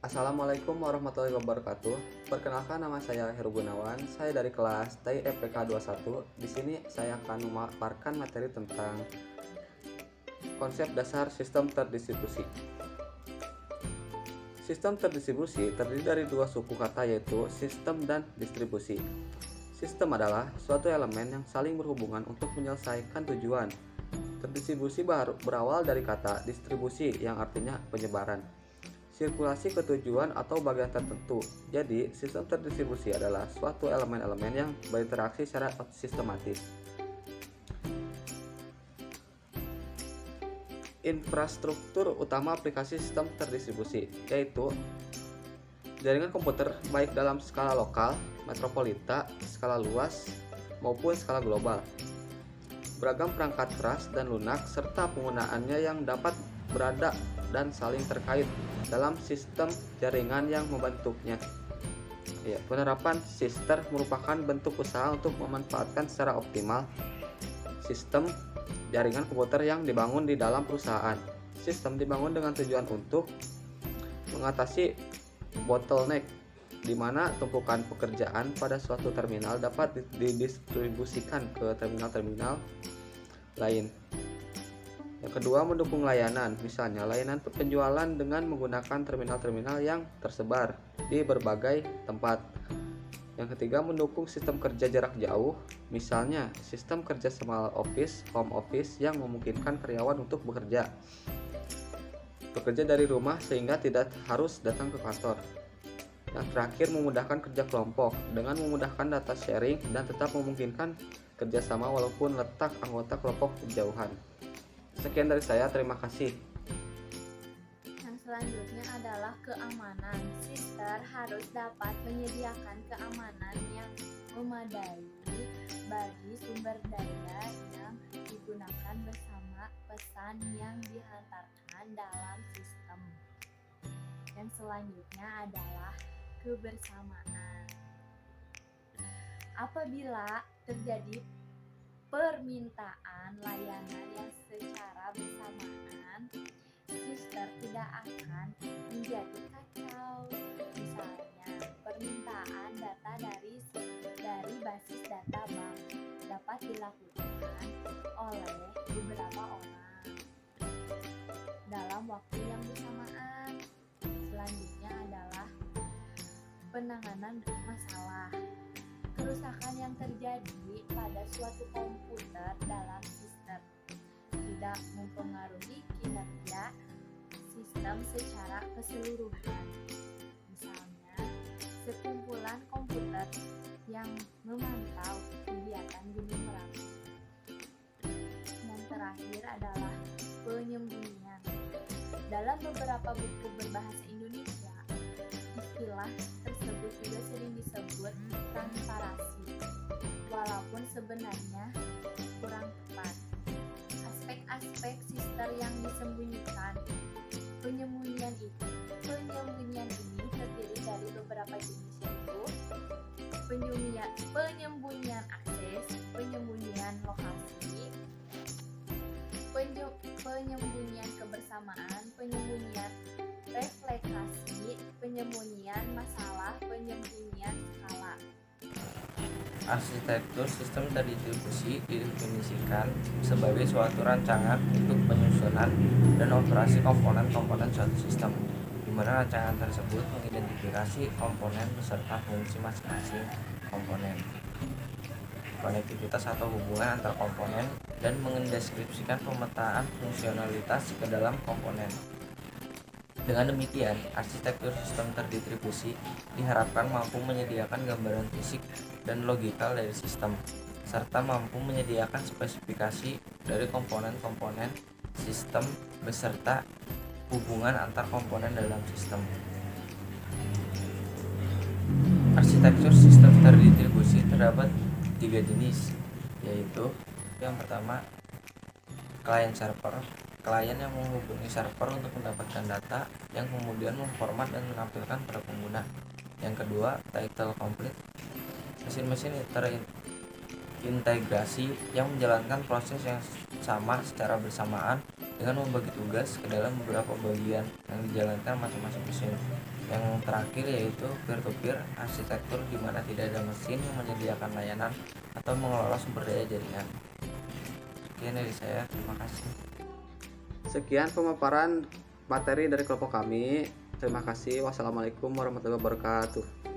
Assalamualaikum warahmatullahi wabarakatuh. Perkenalkan, nama saya Heru Gunawan. Saya dari kelas TI FPK 21. Di sini saya akan memaparkan materi tentang konsep dasar sistem terdistribusi. Sistem terdistribusi terdiri dari dua suku kata, yaitu sistem dan distribusi. Sistem adalah suatu elemen yang saling berhubungan untuk menyelesaikan tujuan. Terdistribusi berawal dari kata distribusi yang artinya penyebaran, sirkulasi ke tujuan atau bagian tertentu. Jadi, sistem terdistribusi adalah suatu elemen-elemen yang berinteraksi secara sistematis. Infrastruktur utama aplikasi sistem terdistribusi yaitu jaringan komputer baik dalam skala lokal, metropolita, skala luas, maupun skala global. Beragam perangkat keras dan lunak serta penggunaannya yang dapat berada dan saling terkait dalam sistem jaringan yang membentuknya. Penerapan sister merupakan bentuk usaha untuk memanfaatkan secara optimal sistem jaringan komputer yang dibangun di dalam perusahaan. Sistem dibangun dengan tujuan untuk mengatasi bottleneck, di mana tumpukan pekerjaan pada suatu terminal dapat didistribusikan ke terminal-terminal lain. Yang kedua, mendukung layanan, misalnya layanan penjualan dengan menggunakan terminal-terminal yang tersebar di berbagai tempat. Yang ketiga, mendukung sistem kerja jarak jauh, misalnya sistem kerja small office, home office yang memungkinkan karyawan untuk bekerja dari rumah sehingga tidak harus datang ke kantor. Yang terakhir, memudahkan kerja kelompok dengan memudahkan data sharing dan tetap memungkinkan kerjasama walaupun letak anggota kelompok berjauhan. Sekian dari saya, terima kasih. Yang selanjutnya adalah keamanan. Sister harus dapat menyediakan keamanan yang memadai bagi sumber daya yang digunakan bersama pesan yang dihantarkan dalam sistem. Yang selanjutnya adalah kebersamaan. Apabila terjadi permintaan layanan yang secara bersamaan, sister tidak akan menjadi kacau. Misalnya, permintaan data dari basis data bank dapat dilakukan oleh beberapa orang dalam waktu yang bersamaan. Selanjutnya adalah penanganan masalah. Kerusakan yang terjadi pada suatu komputer dalam sistem tidak mempengaruhi kinerja sistem secara keseluruhan. Misalnya, sekumpulan komputer yang memantau kegiatan gunung Merapi. Yang terakhir adalah penyembunyian. Dalam beberapa buku berbahasa Indonesia, istilah tersebut juga sering disebut transparasi, walaupun sebenarnya kurang tepat. Aspek-aspek sister yang disembunyikan. Penyembunyian ini terdiri dari beberapa jenis, yaitu penyembunyian akses, penyembunyian lokasi, penyembunyian kebersamaan, penyembunyian refleksi, penyembunyian masalah, penyembunyian skala. Arsitektur sistem terdistribusi didefinisikan sebagai suatu rancangan untuk penyusunan dan operasi komponen-komponen suatu sistem, di mana rancangan tersebut mengidentifikasi komponen beserta fungsi masing-masing komponen, konektivitas atau hubungan antar komponen, dan mendeskripsikan pemetaan fungsionalitas ke dalam komponen. Dengan demikian, arsitektur sistem terdistribusi diharapkan mampu menyediakan gambaran fisik dan logikal dari sistem, serta mampu menyediakan spesifikasi dari komponen-komponen sistem beserta hubungan antar komponen dalam sistem. Arsitektur sistem terdistribusi terdapat 3 jenis, yaitu yang pertama, client server. Klien yang menghubungi server untuk mendapatkan data yang kemudian memformat dan menampilkan pada pengguna. Yang kedua, title complete. Mesin-mesin terintegrasi yang menjalankan proses yang sama secara bersamaan dengan membagi tugas ke dalam beberapa bagian yang dijalankan masing-masing mesin. Yang terakhir yaitu peer-to-peer arsitektur, di mana tidak ada mesin yang menyediakan layanan atau mengelola sumber daya jaringan. Sekian dari saya, terima kasih. Sekian pemaparan materi dari kelompok kami. Terima kasih. Wassalamualaikum warahmatullahi wabarakatuh.